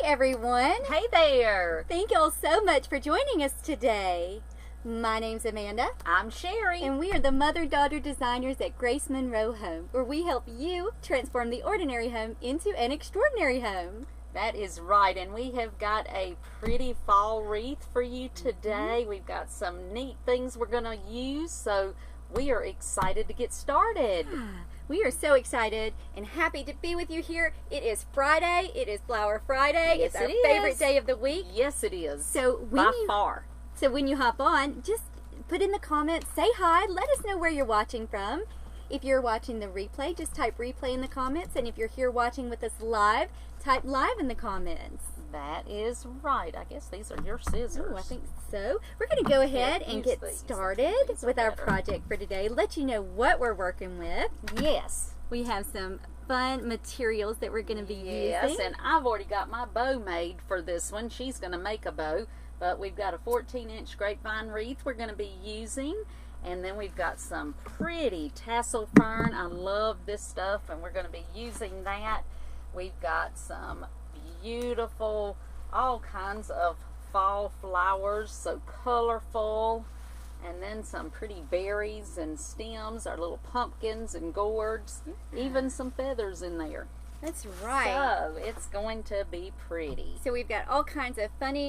everyone. Hey there. Thank y'all so much for joining us today. My name's Amanda. I'm Sherry. And we are the mother-daughter designers at Grace Monroe Home, where we help you transform the ordinary home into an extraordinary home. That is right, and we have got a pretty fall wreath for you today. We've got some neat things we're going to use, so we are excited to get started. We are so excited and happy to be with you here. It is Friday. It is Flower Friday. Yes, it's our it is. favorite day of the week. Yes, it is. So by far. So when you hop on, just put in the comments, say hi, let us know where you're watching from. If you're watching the replay, just type replay in the comments. And if you're here watching with us live, type live in the comments. That is right. I guess these are your scissors. Oh, I think so. We're going to go ahead and get started with our project for today. Let you know what we're working with. Yes. We have some fun materials that we're going to be using. Yes, and I've already got my bow made for this one. She's going to make a bow. But we've got a 14-inch grapevine wreath we're going to be using. And then we've got some pretty tassel fern. I love this stuff, and we're going to be using that. We've got some beautiful, all kinds of fall flowers, so colorful. And then some pretty berries and stems, our little pumpkins and gourds. Even some feathers in there. That's right. So, it's going to be pretty. So we've got all kinds of fun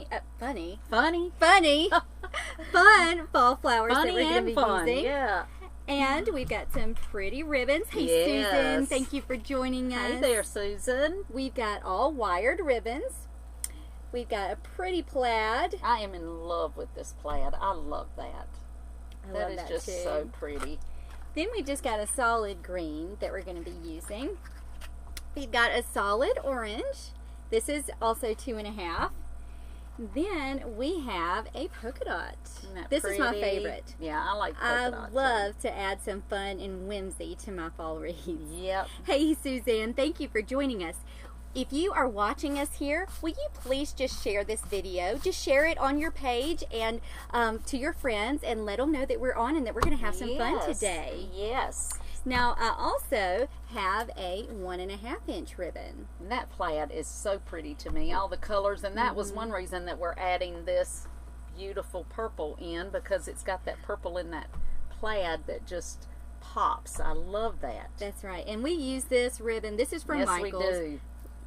fall flowers that we're going to be using. Yeah. And we've got some pretty ribbons. Hey, yes. Susan, thank you for joining us. Hey there, Susan. We've got all wired ribbons. We've got a pretty plaid. I am in love with this plaid. I love that. That is just too. So pretty. Then we've just got a solid green that we're going to be using. We've got a solid orange. This is also 2.5. Then we have a polka dot. This is my favorite. Yeah, I like polka dots. I love to add some fun and whimsy to my fall wreaths. Yep. Hey, Suzanne, thank you for joining us. If you are watching us here, will you please just share this video? Just share it on your page and to your friends and let them know that we're on and that we're going to have some fun today. Yes. Now, I also have a 1.5-inch ribbon. And that plaid is so pretty to me, all the colors, and that was one reason that we're adding this beautiful purple in, because it's got that purple in that plaid that just pops. I love that. That's right. And we use this ribbon. This is from Michael's. Yes, we do.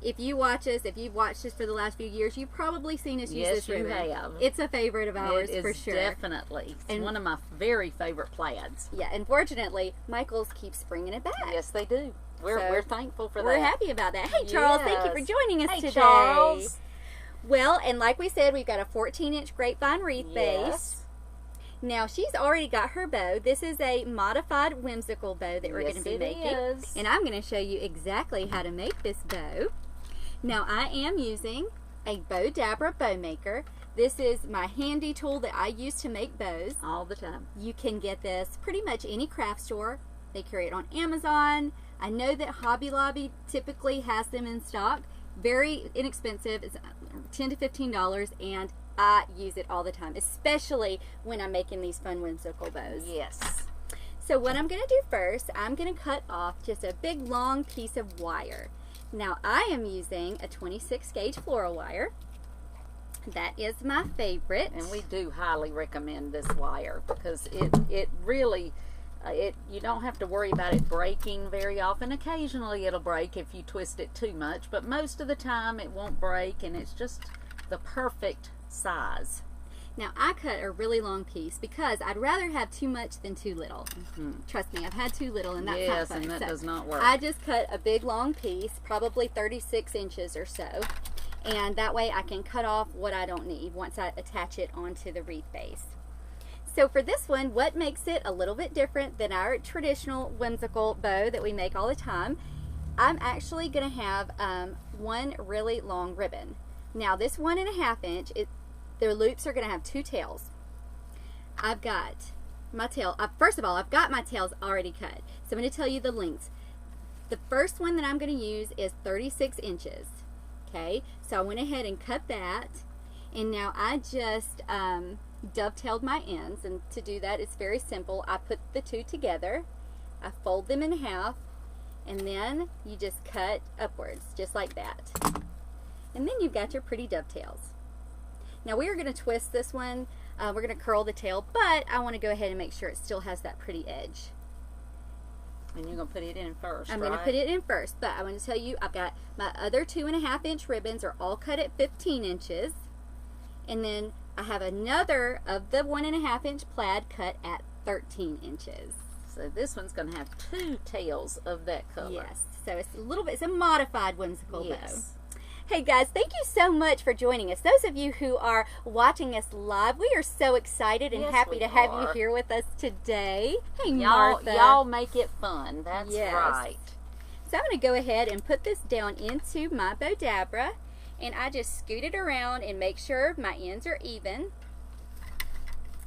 If you watch us, if you've watched us for the last few years, you've probably seen us use this ribbon. Yes, you have. It's a favorite of ours for sure. Definitely. It's one of my very favorite plaids. Yeah, unfortunately, Michael's keeps bringing it back. Yes, they do. We're thankful for that. We're happy about that. Hey, Charles, thank you for joining us today. Charles. Well, and like we said, we've got a 14-inch grapevine wreath base. Now, she's already got her bow. This is a modified whimsical bow that we're going to be making. And I'm going to show you exactly how to make this bow. Now, I am using a Bow Dabra bow maker. This is my handy tool that I use to make bows. All the time. You can get this pretty much any craft store. They carry it on Amazon. I know that Hobby Lobby typically has them in stock. Very inexpensive. It's $10 to $15, and I use it all the time, especially when I'm making these fun whimsical bows. Yes. So what I'm going to do first, I'm going to cut off just a big long piece of wire. Now, I am using a 26 gauge floral wire. That is my favorite. And we do highly recommend this wire because it really, you don't have to worry about it breaking very often. Occasionally it'll break if you twist it too much, but most of the time it won't break, and it's just the perfect size. Now, I cut a really long piece because I'd rather have too much than too little. Trust me, I've had too little, and that's not fun. Yes, and that does not work. I just cut a big long piece, probably 36 inches or so, and that way I can cut off what I don't need once I attach it onto the wreath base. So for this one, what makes it a little bit different than our traditional whimsical bow that we make all the time, I'm actually going to have one really long ribbon. Now, this 1.5 inch, their loops are going to have 2 tails. I've got my tail, first of all, I've got my tails already cut. So I'm going to tell you the lengths. The first one that I'm going to use is 36 inches. Okay, so I went ahead and cut that. And now I just dovetailed my ends. And to do that, it's very simple. I put the 2 together. I fold them in half. And then you just cut upwards, just like that. And then you've got your pretty dovetails. Now we are going to twist this one. We're going to curl the tail, but I want to go ahead and make sure it still has that pretty edge. And you're going to put it in first, I'm going to put it in first, but I want to tell you I've got my other 2.5-inch ribbons are all cut at 15 inches. And then I have another of the 1.5-inch plaid cut at 13 inches. So this one's going to have 2 tails of that color. Yes. So it's a little bit, it's a modified whimsical bow. Yes. Hey guys, thank you so much for joining us. Those of you who are watching us live, we are so excited and happy to have you here with us today. Hey Martha. Y'all make it fun. That's right. So I'm going to go ahead and put this down into my Bodabra, and I just scoot it around and make sure my ends are even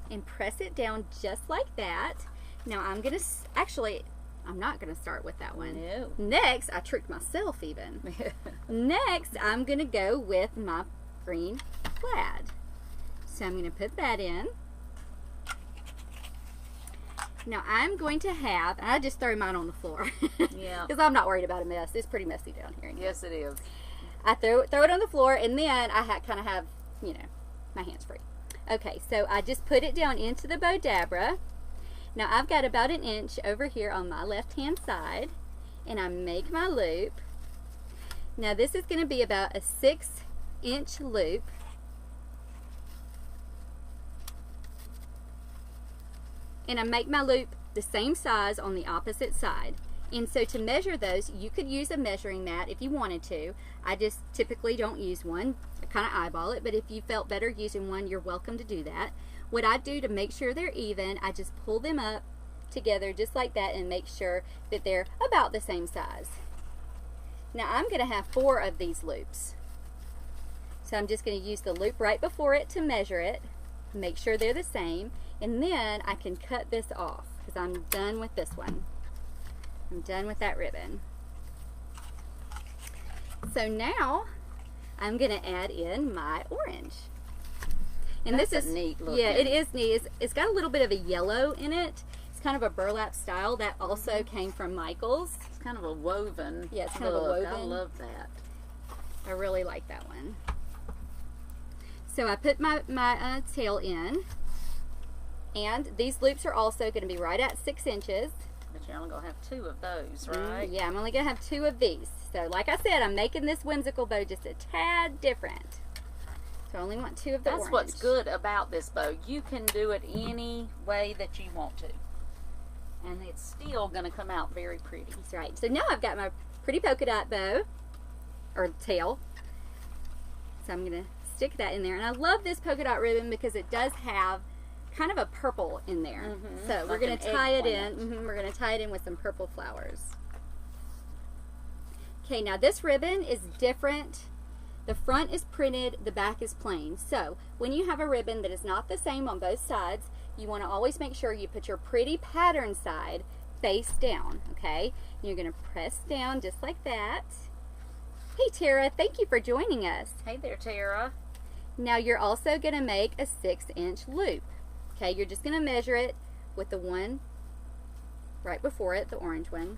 and press it down just like that. Now I'm going to, actually, I'm not going to start with that one. No. Next, I tricked myself even. Next, I'm going to go with my green plaid. So I'm going to put that in. Now I'm going to have, and I just throw mine on the floor. Yeah. Because I'm not worried about a mess. It's pretty messy down here. Yes, it is. I throw it on the floor, and then I kind of have, you know, my hands free. Okay, so I just put it down into the Bodabra. Now I've got about 1 inch over here on my left hand side, and I make my loop. Now this is going to be about a 6-inch loop. And I make my loop the same size on the opposite side. And so to measure those, you could use a measuring mat if you wanted to. I just typically don't use one. I kind of eyeball it, but if you felt better using one, you're welcome to do that. What I do to make sure they're even, I just pull them up together just like that and make sure that they're about the same size. Now I'm going to have 4 of these loops. So I'm just going to use the loop right before it to measure it, make sure they're the same, and then I can cut this off because I'm done with this one. I'm done with that ribbon. So now I'm going to add in my orange. And That's this is neat looking. Yeah, it is neat. It's got a little bit of a yellow in it. It's kind of a burlap style that also came from Michael's. It's kind of a woven. Yeah, it's kind of a woven. I love that. I really like that one. So I put my tail in, and these loops are also going to be right at 6 inches. But you're only going to have 2 of those, right? Yeah, I'm only going to have 2 of these. So like I said, I'm making this whimsical bow just a tad different. So I only want 2 of the orange. That's what's good about this bow. You can do it any way that you want to. And it's still going to come out very pretty. That's right. So now I've got my pretty polka dot bow, or tail. So I'm going to stick that in there. And I love this polka dot ribbon because it does have kind of a purple in there. So we're going to tie it in. We're going to tie it in with some purple flowers. Okay, now this ribbon is different. The front is printed, the back is plain. So when you have a ribbon that is not the same on both sides, you want to always make sure you put your pretty pattern side face down, okay? You're going to press down just like that. Hey Tara, thank you for joining us. Hey there, Tara. Now you're also going to make a 6-inch loop. Okay, you're just going to measure it with the one right before it, the orange one.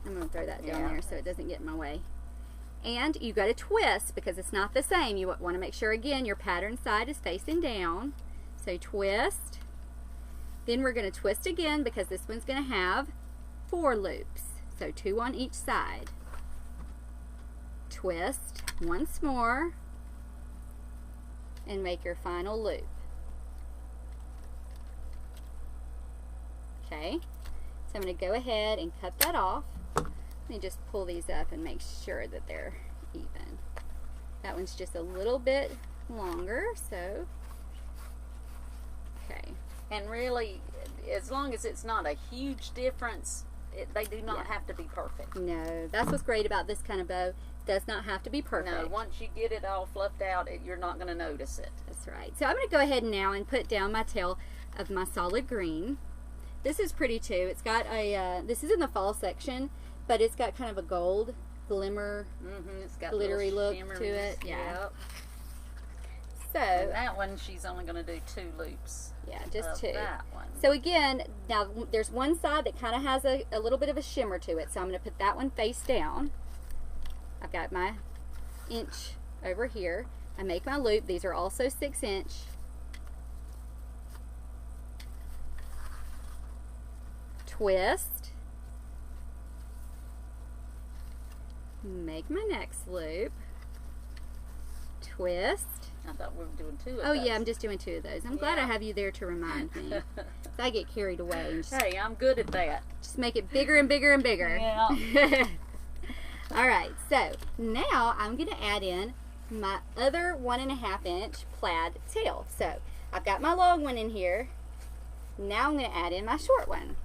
I'm going to throw that down there so it doesn't get in my way. And you got to twist because it's not the same. You want to make sure again your pattern side is facing down. So twist. Then we're going to twist again because this one's going to have 4 loops. So 2 on each side. Twist once more and make your final loop. Okay, so I'm going to go ahead and cut that off. Let me just pull these up and make sure that they're even. That one's just a little bit longer, so okay. And really, as long as it's not a huge difference, they do not have to be perfect. No, that's what's great about this kind of bow. It does not have to be perfect. No, once you get it all fluffed out, you're not going to notice it. That's right. So I'm going to go ahead now and put down my tail of my solid green. This is pretty too. It's got a, this is in the fall section, but it's got kind of a gold glimmer, It's got glittery look shimmery, to it. Yeah. Yep. So and that one, she's only going to do 2 loops. Yeah, just of 2. That one. So again, now there's one side that kind of has a little bit of a shimmer to it. So I'm going to put that one face down. I've got my inch over here. I make my loop. These are also 6 inch. Twist. Make my next loop. Twist. I thought we were doing 2 of those. Oh yeah, I'm just doing 2 of those. I'm glad I have you there to remind me. I get carried away. And just, hey, I'm good at that. Just make it bigger and bigger and bigger. Yeah. Alright, so now I'm going to add in my other 1.5 inch plaid tail. So I've got my long one in here. Now I'm going to add in my short one.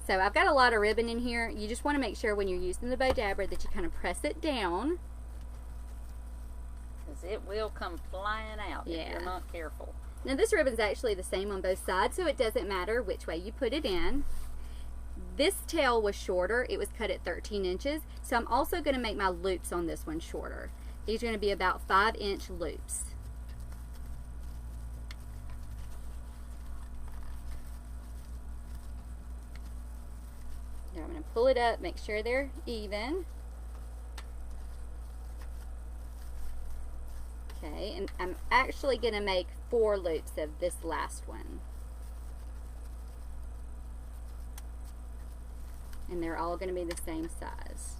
So I've got a lot of ribbon in here. You just want to make sure when you're using the bow dabber that you kind of press it down. Because it will come flying out if you're not careful. Now this ribbon's actually the same on both sides, so it doesn't matter which way you put it in. This tail was shorter. It was cut at 13 inches. So I'm also going to make my loops on this one shorter. These are going to be about 5-inch loops. Now I'm going to pull it up, make sure they're even. Okay, and I'm actually going to make 4 loops of this last one. And they're all going to be the same size.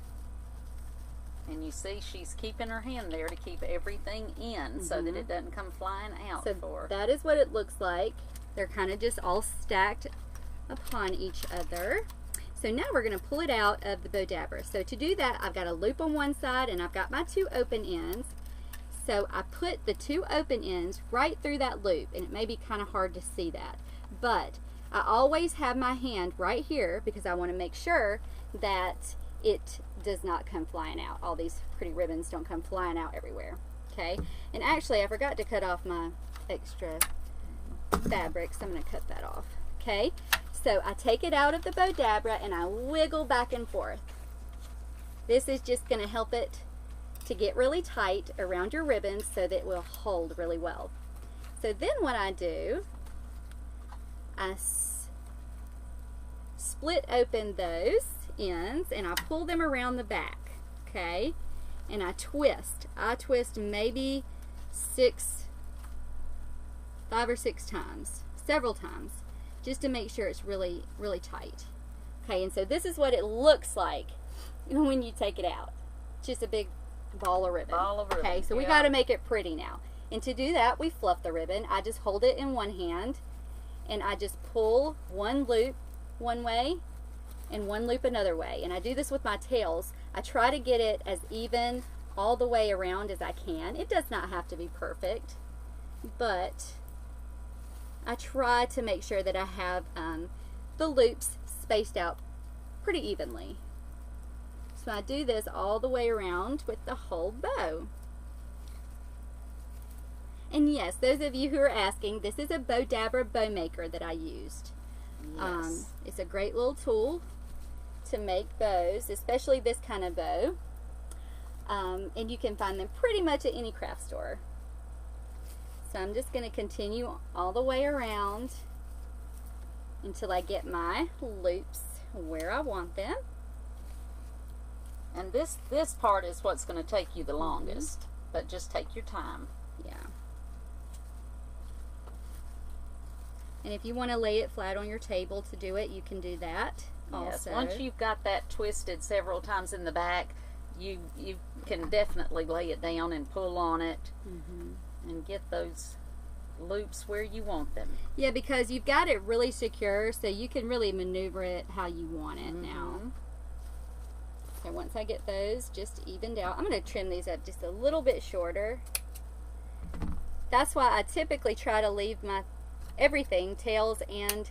And you see she's keeping her hand there to keep everything in so that it doesn't come flying out for her. That is what it looks like. They're kind of just all stacked upon each other. So now we're going to pull it out of the bow dabber. So to do that, I've got a loop on one side and I've got my 2 open ends. So I put the 2 open ends right through that loop, and it may be kind of hard to see that. But I always have my hand right here because I want to make sure that it does not come flying out. All these pretty ribbons don't come flying out everywhere. Okay, and actually I forgot to cut off my extra fabric, so I'm going to cut that off. Okay, so I take it out of the bow dabber and I wiggle back and forth. This is just going to help it to get really tight around your ribbons so that it will hold really well. So then what I do, I split open those ends and I pull them around the back, okay, and I twist maybe 5 or 6 times, several times, just to make sure it's really tight. Okay, and so this is what it looks like when you take it out. Just a big ball of ribbon. Okay, so we got to make it pretty now. And to do that, we fluff the ribbon. I just hold it in one hand and I just pull one loop one way and one loop another way. And I do this with my tails. I try to get it as even all the way around as I can. It does not have to be perfect, but I try to make sure that I have the loops spaced out pretty evenly. So I do this all the way around with the whole bow. And yes, those of you who are asking, this is a bow dabber bow maker that I used. Yes. It's a great little tool to make bows, especially this kind of bow. And you can find them pretty much at any craft store. So I'm just going to continue all the way around until I get my loops where I want them. And this part is what's going to take you the longest, but just take your time. Yeah. And if you want to lay it flat on your table to do it, you can do that also. Yes, once you've got that twisted several times in the back, you can definitely lay it down and pull on it and get those loops where you want them. Yeah, because you've got it really secure, so you can really maneuver it how you want it now. So once I get those just evened out, I'm going to trim these up just a little bit shorter. That's why I typically try to leave my everything, tails and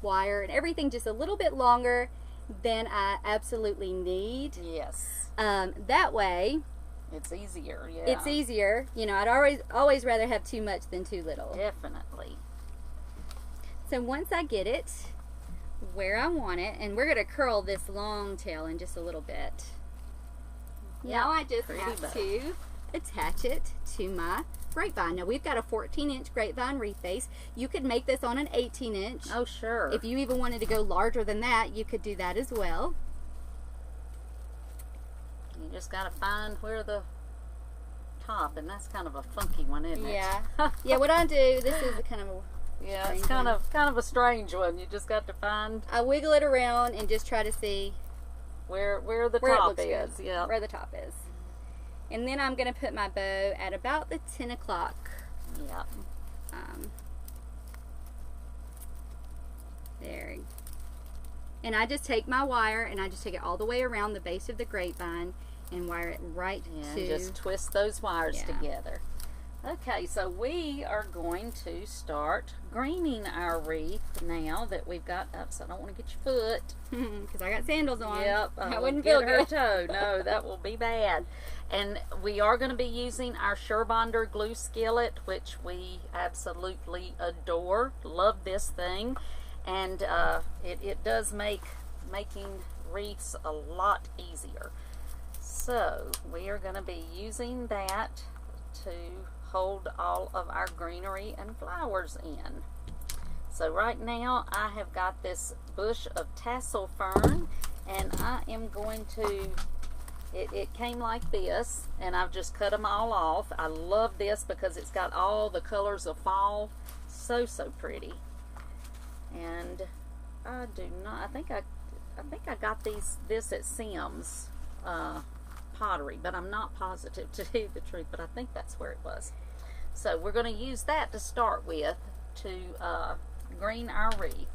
wire and everything, just a little bit longer than I absolutely need. Yes. That way it's easier. Yeah. It's easier. You know, I'd always rather have too much than too little. Definitely. So once I get it where I want it, and we're going to curl this long tail in just a little bit. Now I just have to attach it to my grapevine. Now we've got a 14-inch grapevine wreath base. You could make this on an 18-inch. Oh, sure. If you even wanted to go larger than that, you could do that as well. You just got to find where the top, and that's kind of a funky one, isn't it? Yeah. Yeah, what I do, this is a kind of a yeah, it's kind of a strange one. You just got to find. I wiggle it around and just try to see where the top is. Good. Yeah, where the top is. And then I'm going to put my bow at about the 10 o'clock. Yeah. There. And I just take my wire and I just take it all the way around the base of the grapevine and wire it right to. Just twist those wires together. Okay, so we are going to start greening our wreath now that we've got up. So I don't want to get your foot. Because I got sandals on. Yep. That wouldn't feel her good. toe. No, that will be bad. And we are going to be using our Surebonder glue skillet, which we absolutely adore. Love this thing. And it does make making wreaths a lot easier. So we are going to be using that to hold all of our greenery and flowers in. So right now I have got this bush of tassel fern, and I am going to, it came like this, and I've just cut them all off. I love this because it's got all the colors of fall. So pretty. And I think I got this at Sims Pottery, but I'm not positive, to tell you the truth, but I think that's where it was. So we're going to use that to start with to green our wreath.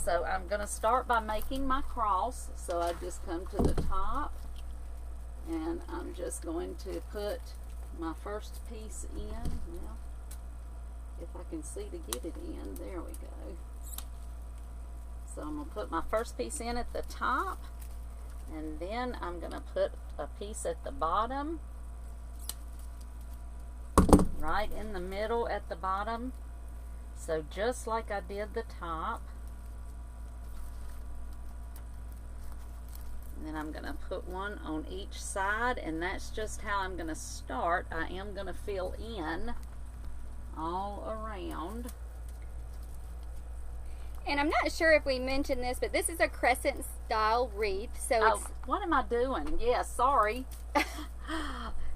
So I'm going to start by making my cross. So I just come to the top, and I'm just going to put my first piece in. Well, if I can see to get it in, there we go. So I'm going to put my first piece in at the top, and then I'm going to put a piece at the bottom, right in the middle at the bottom. So just like I did the top. And then I'm going to put one on each side, and that's just how I'm going to start. I am going to fill in all around. And I'm not sure if we mentioned this, but this is a crescent style wreath. So it's, what am I doing? Yeah, sorry.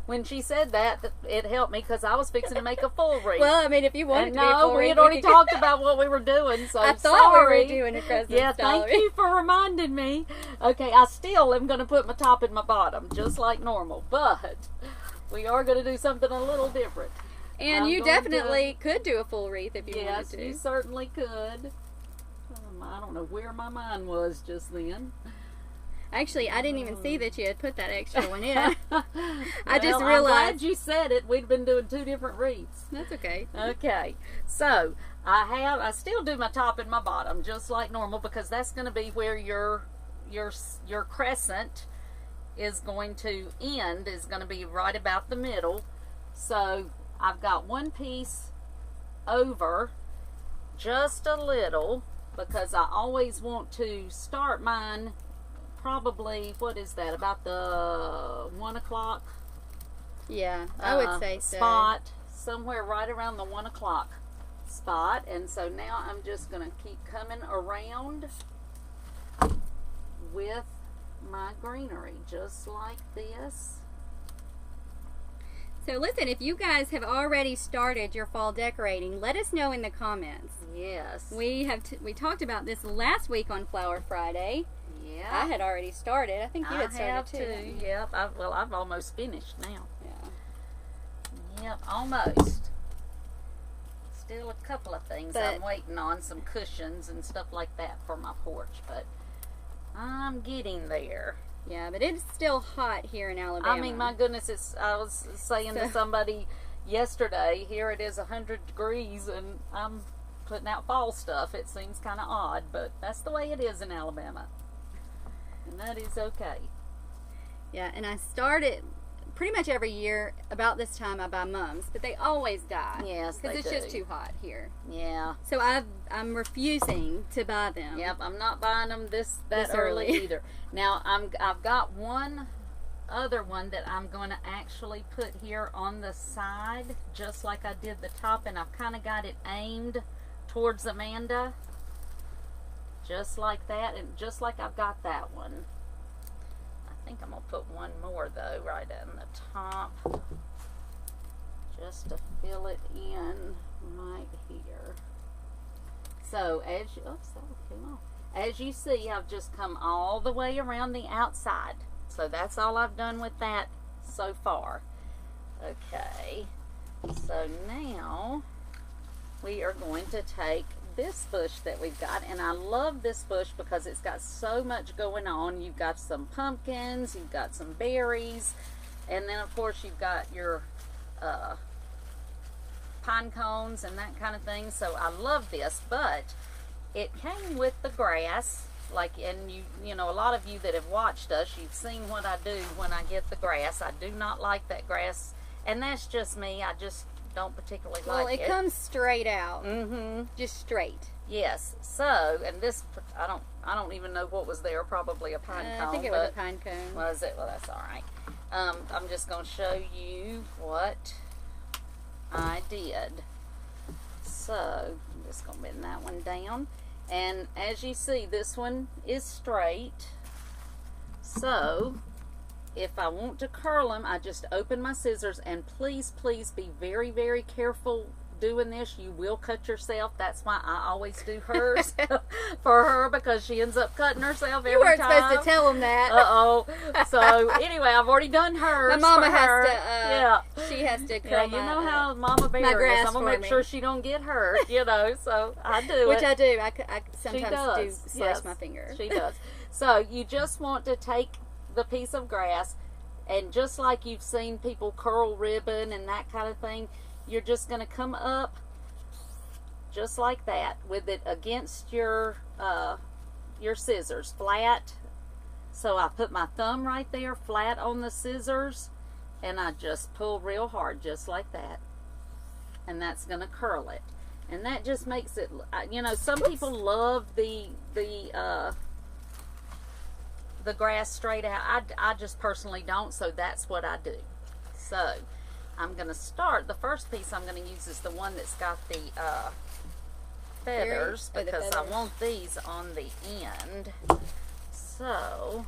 When she said that, it helped me because I was fixing to make a full wreath. Well, I mean, if you wanted to be a full we wreath, had already talked about what we were doing, so I thought sorry. we were doing a crescent style. Thank you for reminding me. Okay, I still am going to put my top and my bottom, just like normal, but we are going to do something a little different. And you definitely could do a full wreath if you wanted to. Yes, you certainly could. I don't know where my mind was just then. Actually, I didn't even see that you had put that extra one in. I just I'm realized. glad you said it. We'd been doing two different wreaths. That's okay. Okay, so I still do my top and my bottom just like normal, because that's going to be where your crescent is going to end. Is going to be right about the middle. So I've got one piece over just a little, because I always want to start mine probably, what is that, about the 1 o'clock? Yeah, I would say so. Spot, somewhere right around the 1 o'clock spot. And so now I'm just going to keep coming around with my greenery, just like this. So listen, if you guys have already started your fall decorating, let us know in the comments. Yes. We talked about this last week on Flower Friday. Yeah. I had already started. I think you had started too. Yep. I've almost finished now. Yeah. Yep, almost. Still a couple of things I'm waiting on, some cushions and stuff like that for my porch, but I'm getting there. Yeah, but it's still hot here in Alabama. I mean, my goodness, I was saying to somebody yesterday, here it is 100 degrees and I'm putting out fall stuff. It seems kind of odd, but that's the way it is in Alabama. And that is okay. Yeah, and I started pretty much every year about this time. I buy mums, but they always die. Yes, they do. Because it's just too hot here. Yeah. So I'm refusing to buy them. Yep, I'm not buying them that early either. Now I've got one other one that I'm going to actually put here on the side, just like I did the top, and I've kind of got it aimed towards Amanda, just like that, and just like I've got that one. I think I'm going to put one more though right on the top, just to fill it in right here. So as you, oops, that came off. As you see, I've just come all the way around the outside. So that's all I've done with that so far. Okay, so now we are going to take this bush that we've got, and I love this bush because it's got so much going on. You've got some pumpkins, you've got some berries, and then of course you've got your pine cones and that kind of thing. So I love this, but it came with the grass. Like, and you know, a lot of you that have watched us, you've seen what I do when I get the grass. I do not like that grass, and that's just me. I just don't particularly like it. Well, it comes straight out. Mm-hmm. Just straight. Yes. So, and this, I don't even know what was there. Probably a pine cone. I think it was a pine cone. Was it? Well, that's all right. I'm just going to show you what I did. So, I'm just going to bend that one down. And as you see, this one is straight. So if I want to curl them, I just open my scissors, and please, please be very, very careful doing this. You will cut yourself. That's why I always do hers for her, because she ends up cutting herself every time. You weren't supposed to tell them that. Uh-oh. So anyway, I've already done hers. My mama for her. has to, yeah. She has to curl Yeah, you know how Mama Bear is. I'm going to make sure she don't get hurt, you know, so I do Which it. I do. I sometimes do slash yes, my finger. She does. So you just want to take the piece of grass, and just like you've seen people curl ribbon and that kind of thing, you're just going to come up just like that with it against your scissors, flat. So I put my thumb right there flat on the scissors, and I just pull real hard just like that, and that's going to curl it. And that just makes it, you know, some people love the grass straight out. I just personally don't, so that's what I do. So I'm going to start, the first piece I'm going to use is the one that's got the feathers, because I want these on the end. So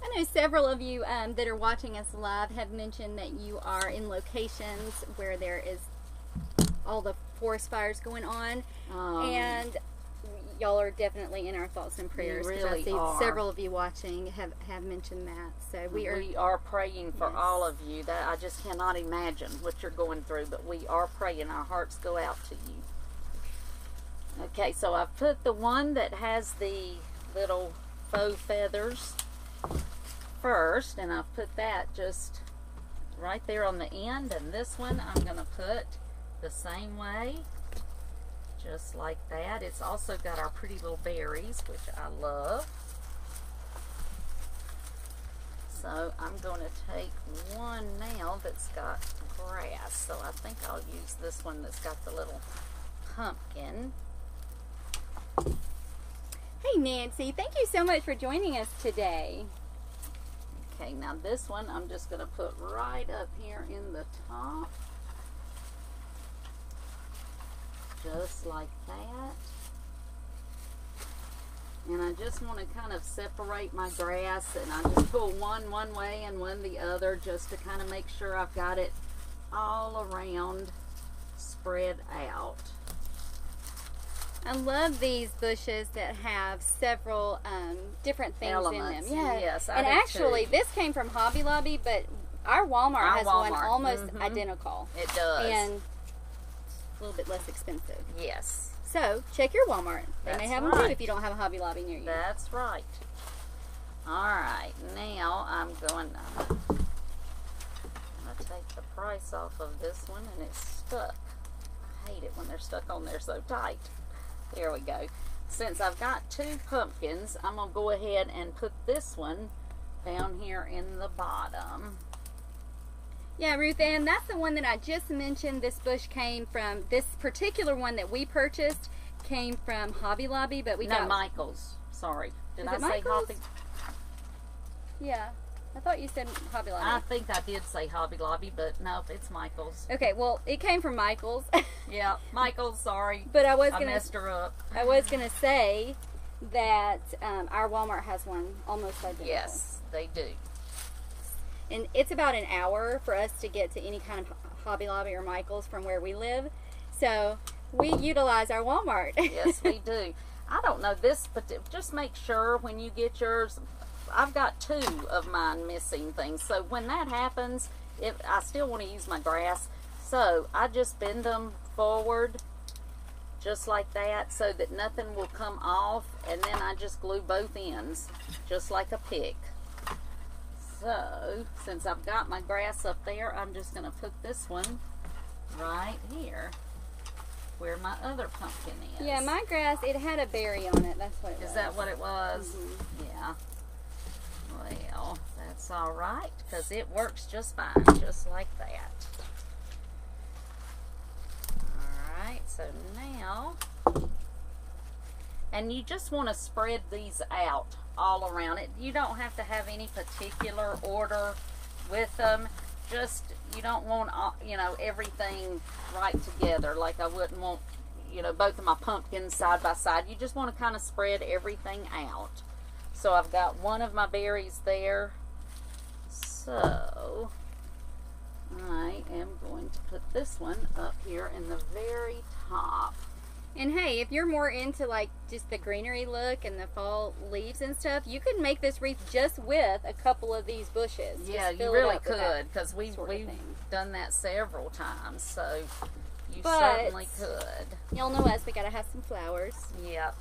I know several of you that are watching us live have mentioned that you are in locations where there is all the forest fires going on, and y'all are definitely in our thoughts and prayers. Really I see are. Several of you watching have mentioned that. So we are praying for yes. all of you. That I just cannot imagine what you're going through, but we are praying. Our hearts go out to you. Okay, so I've put the one that has the little faux feathers first, and I've put that just right there on the end, and this one I'm going to put the same way, just like that. It's also got our pretty little berries, which I love. So I'm going to take one now that's got grass, so I think I'll use this one that's got the little pumpkin. Hey Nancy, thank you so much for joining us today. Okay, now this one I'm just going to put right up here in the top. Just like that. And I just want to kind of separate my grass, and I just pull one way and one the other, just to kind of make sure I've got it all around spread out. I love these bushes that have several different things Elements. in them. Yeah. Yes, I and do actually, too. this came from Hobby Lobby, but our Walmart has one almost Mm-hmm. identical. It does. And a little bit less expensive. Yes. So, check your Walmart. They may That's have them too right. if you don't have a Hobby Lobby near you. That's right. Alright, now I'm going to take the price off of this one, and it's stuck. I hate it when they're stuck on there so tight. There we go. Since I've got two pumpkins, I'm going to go ahead and put this one down here in the bottom. Yeah, Ruth Ann, that's the one that I just mentioned. This bush came from, this particular one that we purchased came from Hobby Lobby, but we got... No, Michael's. Sorry. Did Is I it say Michael's? Hobby? Yeah. I thought you said Hobby Lobby. I think I did say Hobby Lobby, but no, it's Michael's. Okay, well, it came from Michael's. Yeah, Michael's, sorry. But I messed her up. I was going to say that our Walmart has one almost identical. Yes, they do. And it's about an hour for us to get to any kind of Hobby Lobby or Michael's from where we live. So we utilize our Walmart. Yes, we do. I don't know this, but just make sure when you get yours. I've got 2 of mine missing things. So when that happens, I still want to use my grass. So I just bend them forward just like that so that nothing will come off. And then I just glue both ends just like a pick. So since I've got my grass up there, I'm just going to put this one right here where my other pumpkin is. Yeah, my grass, it had a berry on it. That's what it was. Is that what it was? Mm-hmm. Yeah. Well, that's all right because it works just fine, just like that. All right, so now, and you just want to spread these out all around it. You don't have to have any particular order with them. Just, you don't want, you know, everything right together. Like I wouldn't want, you know, both of my pumpkins side by side. You just want to kind of spread everything out. So I've got one of my berries there. So I am going to put this one up here in the very top. And hey, if you're more into like just the greenery look and the fall leaves and stuff, you could make this wreath just with a couple of these bushes. Yeah, you really could, because we've done that several times, so you certainly could. Y'all know us, we gotta have some flowers. Yep.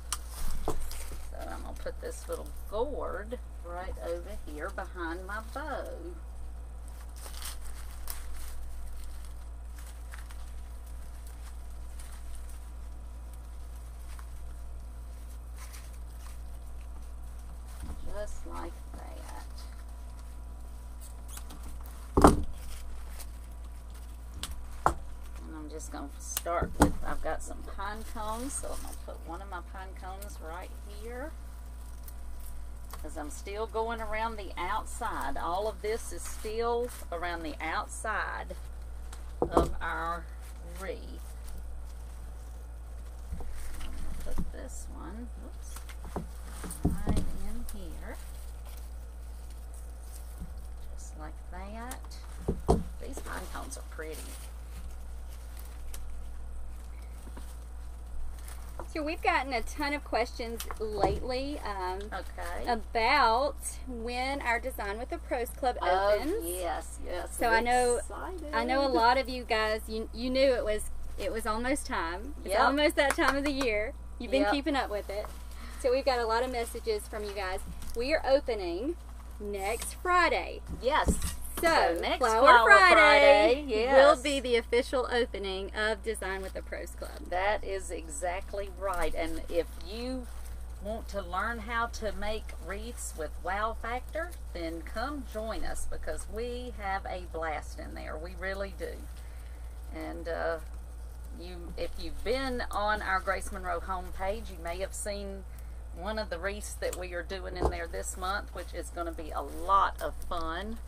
So I'm gonna put this little gourd right over here behind my bow. Just like that. And I'm just going to start with, I've got some pine cones, so I'm going to put one of my pine cones right here. Because I'm still going around the outside. All of this is still around the outside of our wreath. I'm going to put this one, oops, right in here. Just like that. These pine cones are pretty. So we've gotten a ton of questions lately about when our Design with the Pros Club opens. Oh, yes, yes. So I know a lot of you guys, you knew it was almost time. It's almost that time of the year. You've been keeping up with it. So we've got a lot of messages from you guys. We are opening next Friday. Yes. So next Flower Friday yes, will be the official opening of Design with the Pros Club. That is exactly right. And if you want to learn how to make wreaths with wow factor, then come join us because we have a blast in there. We really do. And if you've been on our Grace Monroe homepage, you may have seen one of the wreaths that we are doing in there this month, which is going to be a lot of fun.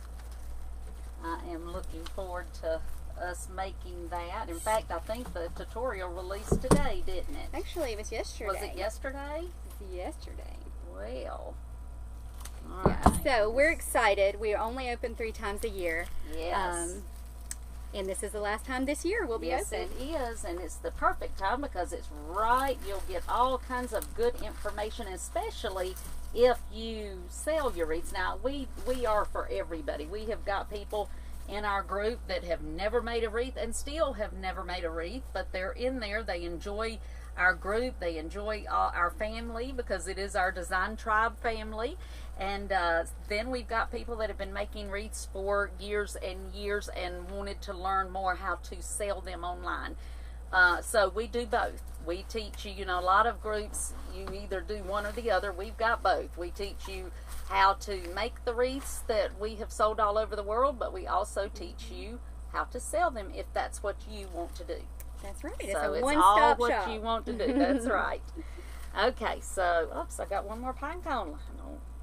I am looking forward to us making that. In fact, I think the tutorial released today, didn't it? Actually, it was yesterday. Was it yesterday? It was yesterday. Well, all yeah. right. So we're excited. We only open 3 times a year. Yes. And this is the last time this year we'll be open. Yes, it is, and it's the perfect time because it's right. You'll get all kinds of good information, especially if you sell your wreaths. Now, we are for everybody. We have got people in our group that have never made a wreath and still have never made a wreath, but they're in there. They enjoy our group. They enjoy our family because it is our Design Tribe family. And then we've got people that have been making wreaths for years and years and wanted to learn more how to sell them online. So we do both. We teach you, a lot of groups, you either do one or the other. We've got both. We teach you how to make the wreaths that we have sold all over the world, but we also teach you how to sell them if that's what you want to do. That's right. So it's all one-stop what shop. you want to do. That's right. Okay, so, oops, I got one more pine cone.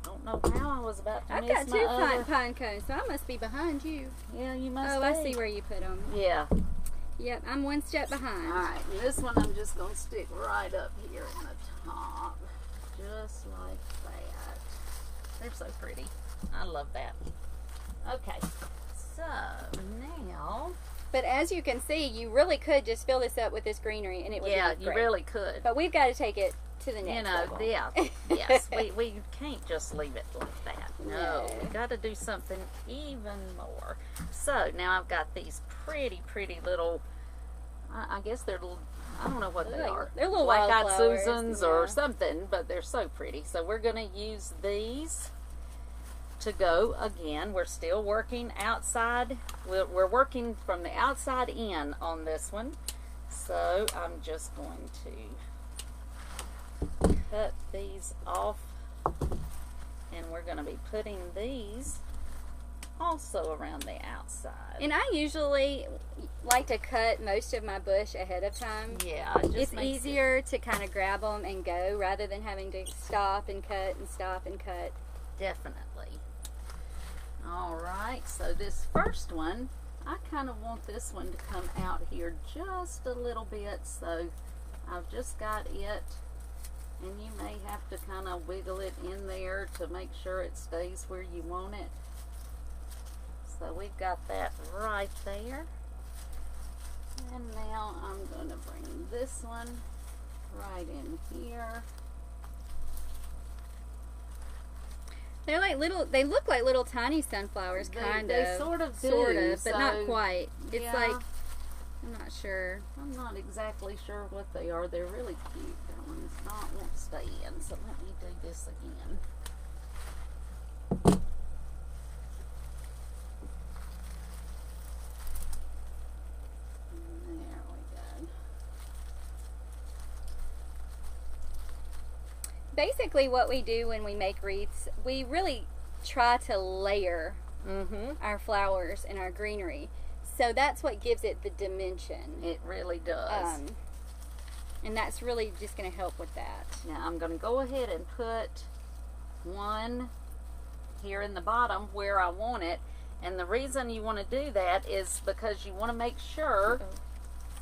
don't know how I was about to I've miss got my two other. pine cones, so I must be behind you. Yeah, you must Oh, be. I see where you put them. Yeah. Yep, I'm one step behind. Alright, and this one I'm just going to stick right up here in the top. Just like that. They're so pretty. I love that. Okay, so now... But as you can see, you really could just fill this up with this greenery and it would be great. you really could. But we've got to take it to the next level. Yeah, yes, we can't just leave it like that. No, we got to do something even more. So now I've got these pretty little, I guess they're little, I don't know what they are. They're little Black-eyed wildflowers, Susans or something, but they're so pretty. So we're going to use these to go again. We're still working outside. We're working from the outside in on this one. So I'm just going to cut these off, and we're going to be putting these also around the outside. And I usually like to cut most of my bush ahead of time. Yeah, it's easier to kind of grab them and go rather than having to stop and cut and stop and cut. Definitely. Alright, so this first one, I kind of want this one to come out here just a little bit, so I've just got it, and you may have to kind of wiggle it in there to make sure it stays where you want it. So we've got that right there. And now I'm going to bring this one right in here. They're like little, they look like little tiny sunflowers, kind of. They sort of do. But not quite. It's yeah. like, I'm not sure. I'm not exactly sure what they are. They're really cute. That one's not want to stay in, so let me do this again. There we go. Basically what we do when we make wreaths, we really try to layer our flowers and our greenery. So that's what gives it the dimension. It really does. And that's really just going to help with that. Now I'm going to go ahead and put one here in the bottom where I want it. And the reason you want to do that is because you want to make sure,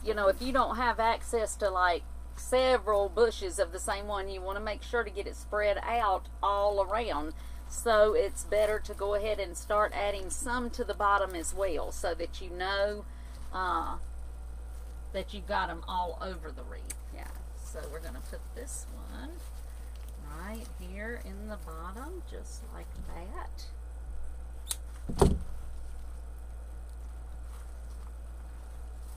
you know, if you don't have access to like several bushes of the same one, you want to make sure to get it spread out all around. So it's better to go ahead and start adding some to the bottom as well, so that you know that you got them all over the wreath. Yeah. So we're going to put this one right here in the bottom, just like that.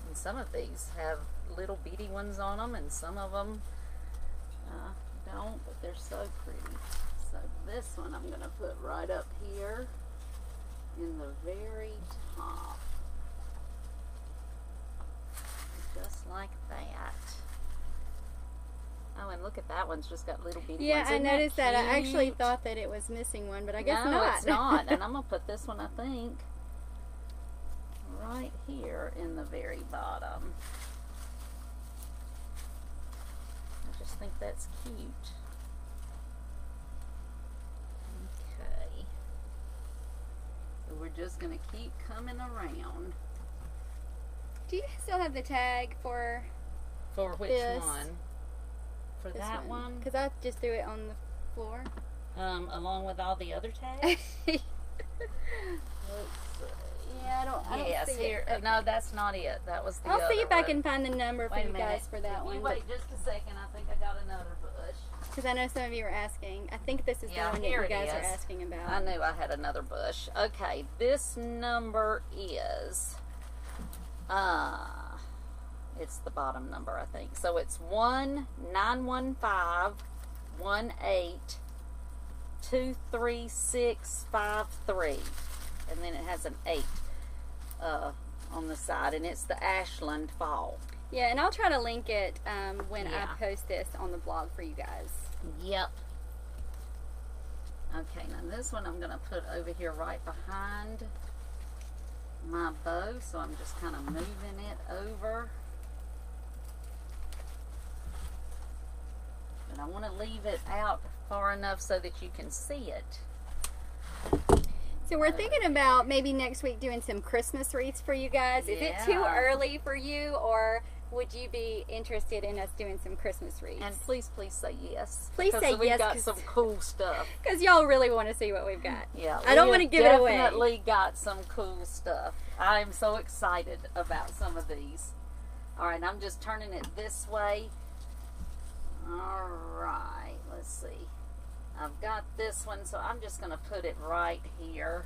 And some of these have little bitty ones on them, and some of them don't, but they're so pretty. So this one I'm going to put right up here in the very top. Just like that. Oh, and look at that one's just got little bitty ones. Yeah, I noticed that. I actually thought that it was missing one, but I guess no, not. it's not. And I'm going to put this one, I think, right here in the very bottom. I just think that's cute. Okay. So we're just going to keep coming around. Do you still have the tag for which this? one? For This that one? Because I just threw it on the floor. Along with all the other tags? Let's see. Yeah, I don't see here. it. Okay. No, that's not it. That was the other I'll see if I one. can find the number for Wait a you minute. guys for that If you one. wait just a second, I think I got another bush. Because I know some of you were asking. I think this is the one that here you it guys are is. asking about. I knew I had another bush. Okay, this number is, it's the bottom number, I think. So it's 1-915-18-23653. And then it has an 8 on the side, and it's the Ashland Fall. Yeah, and I'll try to link it when Yeah. I post this on the blog for you guys. Yep. Okay, now this one I'm going to put over here right behind my bow, so I'm just kind of moving it over. But I want to leave it out far enough so that you can see it. So we're thinking about maybe next week doing some Christmas wreaths for you guys. Is it too early for you, or would you be interested in us doing some Christmas wreaths? And please say yes. Please say yes. We've got some cool stuff. Because y'all really want to see what we've got. Yeah. I don't want to give it away. Definitely got some cool stuff. I'm so excited about some of these. All right, I'm just turning it this way. All right, let's see. I've got this one, so I'm just going to put it right here.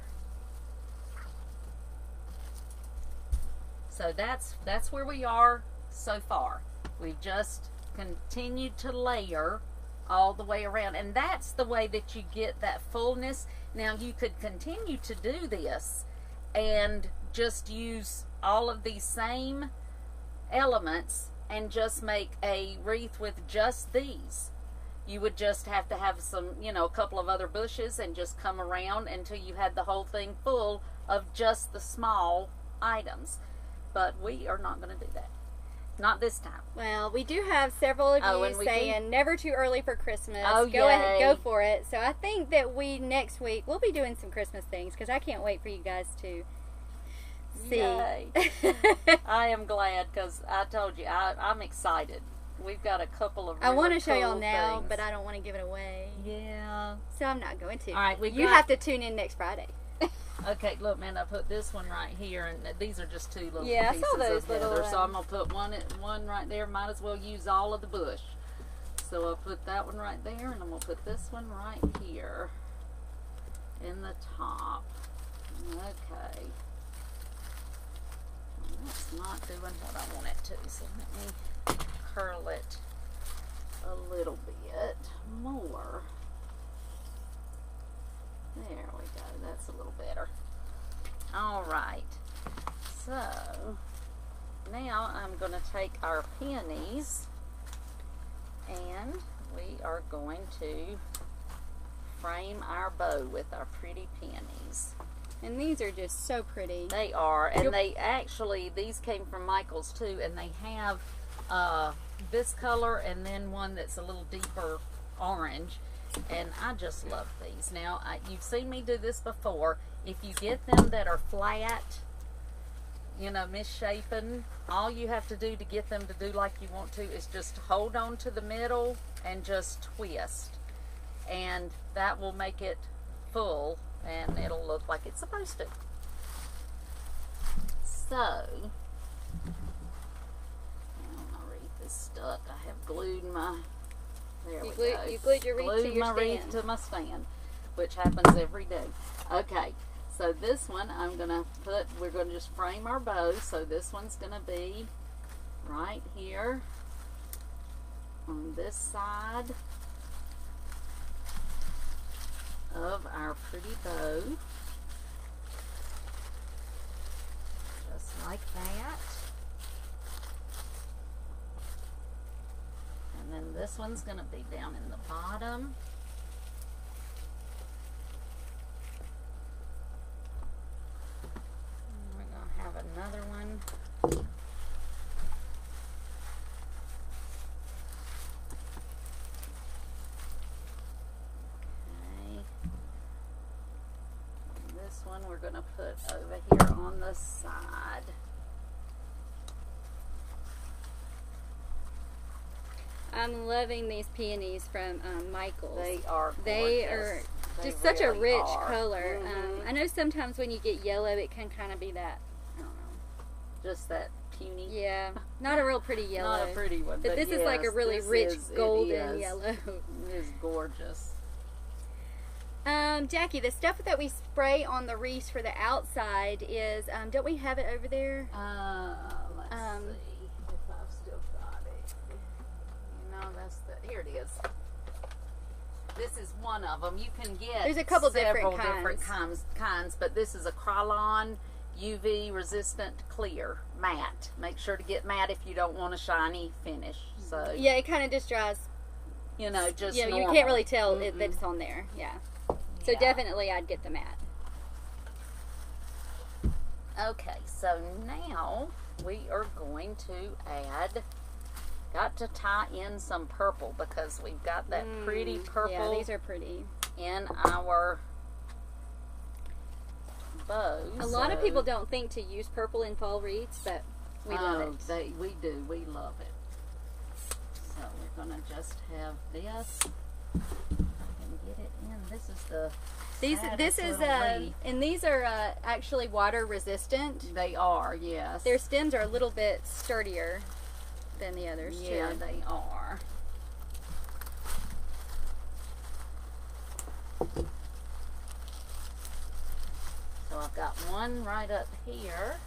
So that's where we are so far. We've just continued to layer all the way around, and that's the way that you get that fullness. Now you could continue to do this and just use all of these same elements and just make a wreath with just these. You would just have to have some, you know, a couple of other bushes and just come around until you had the whole thing full of just the small items. But we are not going to do that. Not this time. Well, we do have several of you saying never too early for Christmas. Go ahead, go for it. So I think that next week, we'll be doing some Christmas things because I can't wait for you guys to see. Yay. I am glad because I told you, I'm excited. We've got a couple of really I want to show y'all cool now, things. but I don't want to give it away. Yeah. So I'm not going to. All right, you have to tune in next Friday. Okay, look, man, I put this one right here, and these are just two little I pieces saw those of little heather. So I'm going to put one right there. Might as well use all of the bush. So I'll put that one right there, and I'm going to put this one right here in the top. Okay. That's not doing what I want it to, so let me curl it a little bit more. There we go. That's a little better. All right. So now I'm going to take our peonies and we are going to frame our bow with our pretty peonies. And these are just so pretty. They are, and they actually, these came from Michael's too, and they have this color and then one that's a little deeper orange, and I just love these. Now, you've seen me do this before. If you get them that are flat, you know, misshapen, all you have to do to get them to do like you want to is just hold on to the middle and just twist, and that will make it full and it'll look like it's supposed to. So, my wreath is stuck. I have glued my, there we go. You glued your wreath to your stand. Wreath to my stand, which happens every day. Okay, so this one I'm going to put, we're going to just frame our bow, so this one's going to be right here on this side of our pretty bow, just like that. And then this one's going to be down in the bottom. And we're going to have another one. One we're going to put over here on the side. I'm loving these peonies from Michael's. They are gorgeous. They are just such a rich color. Mm-hmm. I know sometimes when you get yellow, it can kind of be that, I don't know. Just that puny. Yeah, not a real pretty yellow. Not a pretty one. But this is like a really rich golden yellow. It is gorgeous. Jackie, the stuff that we spray on the wreath for the outside is, don't we have it over there? Let's see if I've still got it. You know, here it is. This is one of them. You can get there's a couple several different kinds, but this is a Krylon UV resistant clear matte. Make sure to get matte if you don't want a shiny finish. So yeah, it kind of just dries. You know, just you normal. can't really tell that it's on there. Yeah. So definitely I'd get the matte. Okay, so now we are going to add got to tie in some purple because we've got that pretty purple. Yeah, these are pretty. In our bow. A lot of people don't think to use purple in fall wreaths, but we love it. We do. We love it. So we're going to just have this. If I can get it in. This is the and these are actually water resistant. They are, yes. Their stems are a little bit sturdier than the others too. Yeah, they are. So I've got one right up here.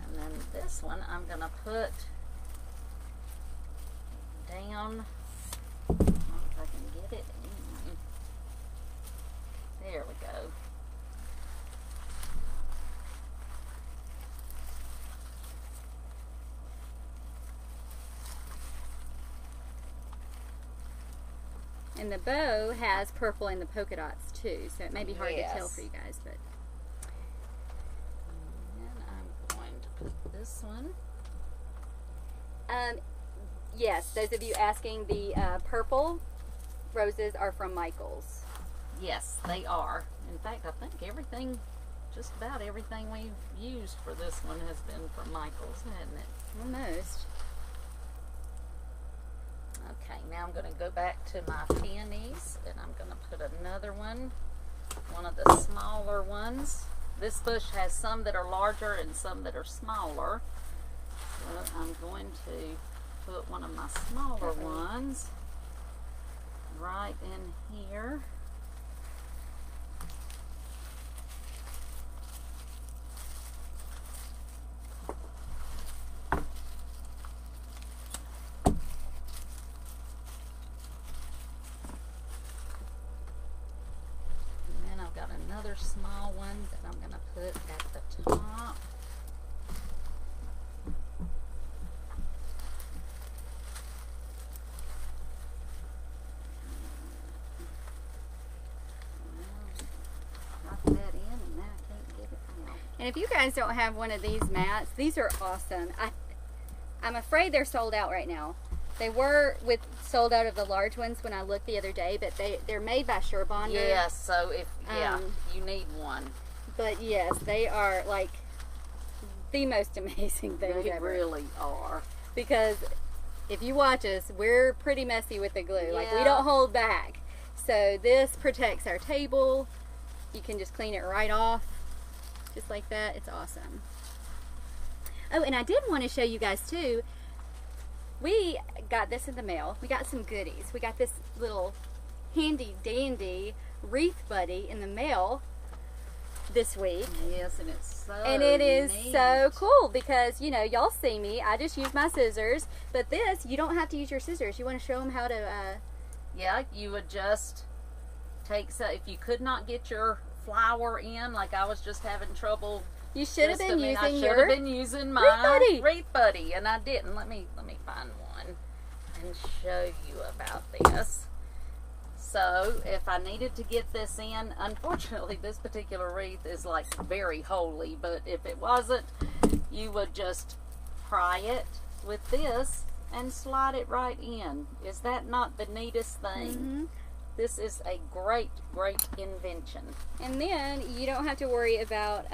And then this one I'm going to put down. If I can get it in. There we go. And the bow has purple in the polka dots too, so it may be hard to tell for you guys, but. And I'm going to put this one. Yes, those of you asking, the purple roses are from Michael's. Yes, they are. In fact, I think everything, just about everything we've used for this one has been from Michael's, hasn't it? Almost. Okay, now I'm going to go back to my peonies, and I'm going to put another one of the smaller ones. This bush has some that are larger and some that are smaller. So I'm going to put one of my smaller ones right in here. Another small one that I'm going to put at the top. Drop that in, and now I can't get it out. And if you guys don't have one of these mats, these are awesome. I'm afraid they're sold out right now. They were sold out of the large ones when I looked the other day, but they're made by Surebonder. Yes, so if you need one. But yes, they are like the most amazing things They ever. really are. Because if you watch us, we're pretty messy with the glue. Yeah. Like, we don't hold back. So this protects our table. You can just clean it right off, just like that. It's awesome. Oh, and I did want to show you guys too. We got this in the mail. We got some goodies. We got this little handy dandy wreath buddy in the mail this week. Yes, and it's so And it is neat. so cool because, you know, y'all see me. I just use my scissors. But this, you don't have to use your scissors. You want to show them how to... Yeah, you would just take... So if you could not get your flower in, like I was just having trouble... You should have been using I should have been using my Wreath Buddy, and I didn't. Let me find one and show you about this. So, if I needed to get this in, unfortunately, this particular wreath is like very holy, but if it wasn't, you would just pry it with this and slide it right in. Is that not the neatest thing? Mm-hmm. This is a great, great invention. And then you don't have to worry about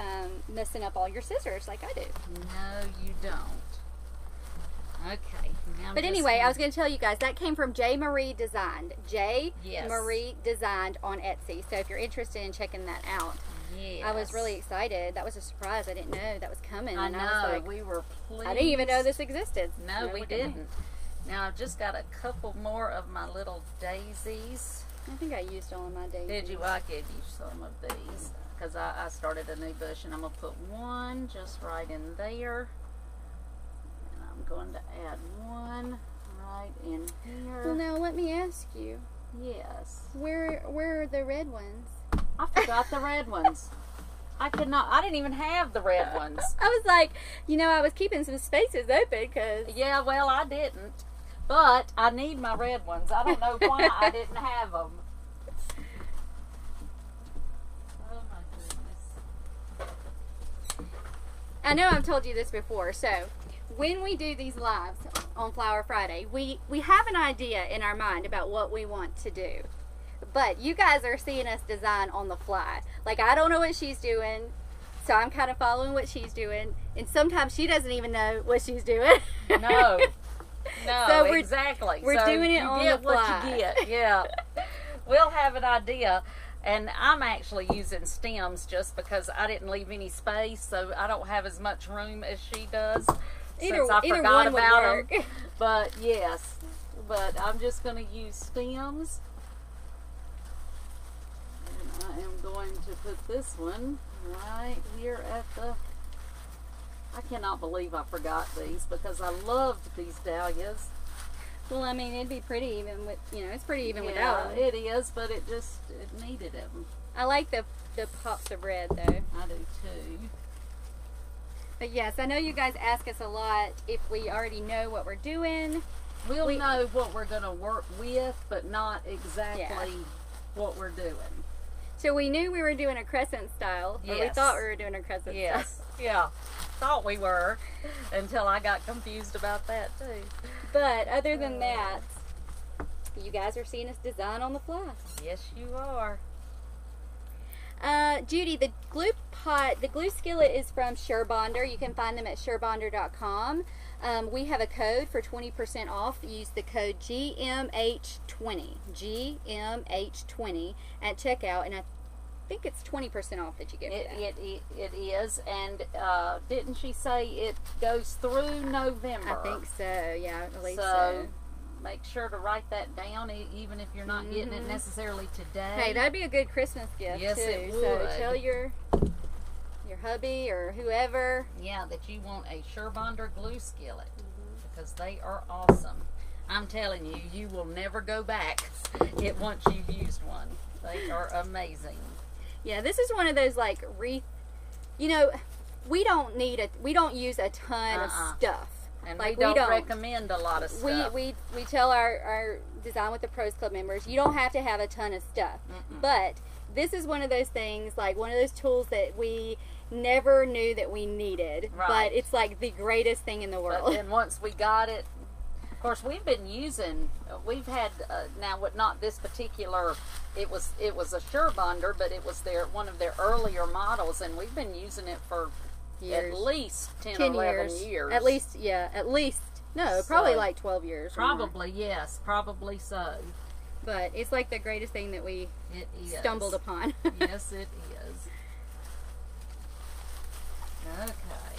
messing up all your scissors like I do. No, you don't. Okay. But anyway, I was going to tell you guys, that came from J. Marie Designed. J. Yes. Marie Designed on Etsy. So if you're interested in checking that out. Yes. I was really excited. That was a surprise. I didn't know that was coming. I know. I was like, we were pleased. I didn't even know this existed. No, we didn't. Now, I've just got a couple more of my little daisies. I think I used all of my daisies. Did you? I gave you some of these because I started a new bush, and I'm going to put one just right in there. And I'm going to add one right in here. Well, now let me ask you. Yes. Where are the red ones? I forgot the red ones. I didn't even have the red ones. I was like, you know, I was keeping some spaces open because... Yeah, well, I didn't. But I need my red ones. I don't know why I didn't have them. Oh, my goodness. I know I've told you this before. So, when we do these lives on Flower Friday, we have an idea in our mind about what we want to do. But you guys are seeing us design on the fly. Like, I don't know what she's doing, so I'm kind of following what she's doing. And sometimes she doesn't even know what she's doing. No. No, So exactly. We're doing it on the fly. What you get, yeah. We'll have an idea. And I'm actually using stems just because I didn't leave any space, so I don't have as much room as she does. Since I forgot about them. But yes, but I'm just going to use stems. And I am going to put this one right here at the... I cannot believe I forgot these because I loved these dahlias. Well, I mean, it'd be pretty even with, you know, it's pretty even Yeah, without them. it is, but it needed them. I like the pops of red, though. I do too. But yes, I know you guys ask us a lot if we already know what we're doing. We'll know what we're going to work with, but not exactly what we're doing. So we knew we were doing a crescent style, or we thought we were doing a crescent style. Yeah, thought we were, until I got confused about that too. But other than that, you guys are seeing us design on the fly. Yes, you are. Judy, the glue skillet is from Surebonder. You can find them at surebonder.com. We have a code for 20% off. Use the code GMH20 at checkout, and I think it's 20% off that you get. It is, and didn't she say it goes through November? I think so. Yeah, I believe so. Make sure to write that down, even if you're not getting it necessarily today. Hey, that'd be a good Christmas gift. Yes, too. it would. So tell your hubby or whoever. Yeah, that you want a Surebonder glue skillet because they are awesome. I'm telling you, you will never go back once you've used one. They are amazing. Yeah, this is one of those like wreath. You know, we don't use a ton of stuff. And like, we don't recommend a lot of stuff. We tell our Design with the Pros Club members, you don't have to have a ton of stuff. But this is one of those things, like one of those tools that we never knew that we needed. Right. But it's like the greatest thing in the world. And once we got it, of course, we've had now not this particular. It was a Surebonder, but it was one of their earlier models, and we've been using it for years. At least 10 or 11 years. At least, yeah. At least, no, probably like 12 years. Probably, yes. Probably so. But it's like the greatest thing that we stumbled upon. Yes, it is. Okay.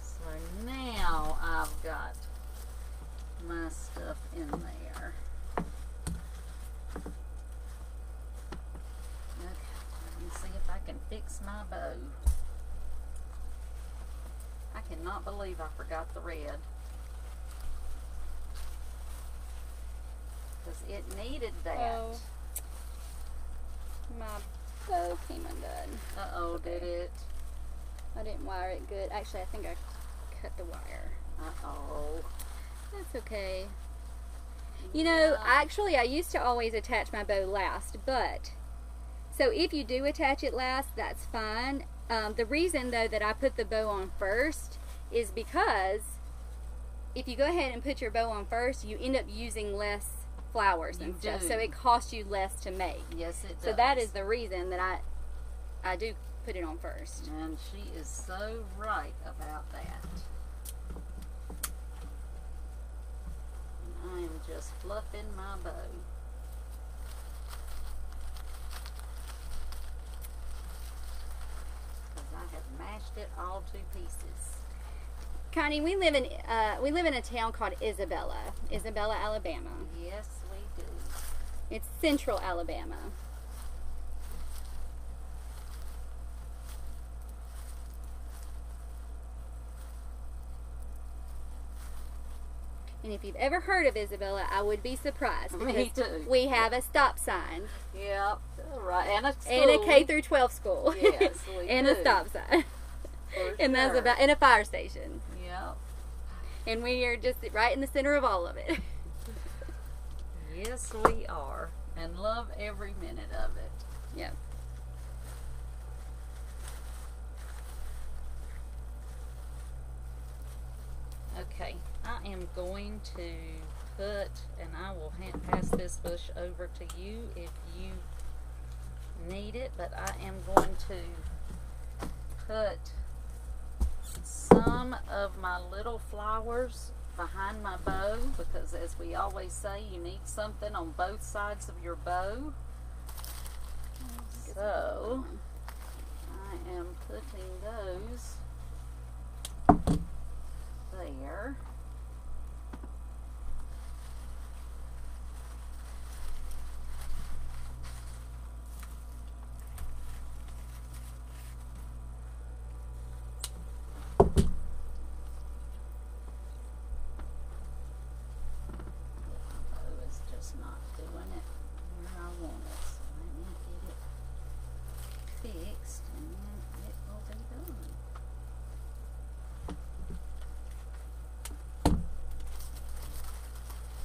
So now I've got my stuff in there. Okay. Let me see if I can fix my bow. I cannot believe I forgot the red. Because it needed that. Oh, my bow came undone. Uh-oh, did it? I didn't wire it good. Actually, I think I cut the wire. Uh-oh. That's okay. You know, actually, I used to always attach my bow last, but... So if you do attach it last, that's fine. The reason, though, that I put the bow on first is because if you go ahead and put your bow on first, you end up using less flowers and stuff. So it costs you less to make. Yes, it does. So that is the reason that I do put it on first. And she is so right about that. I am just fluffing my bow. I have mashed it all to pieces. Connie, we live in a town called Isabella, Alabama. Yes, we do. It's central Alabama. And if you've ever heard of Isabella, I would be surprised. Me too. We have a stop sign. Yep, right, and a school. And a K through 12 school. Yes, we and do. A stop sign. And sure. that's and a fire station. Yep. And we are just right in the center of all of it. Yes, we are, and love every minute of it. Yep. am going to put, and I will pass this bush over to you if you need it, but I am going to put some of my little flowers behind my bow, because as we always say, you need something on both sides of your bow. So I am putting those there.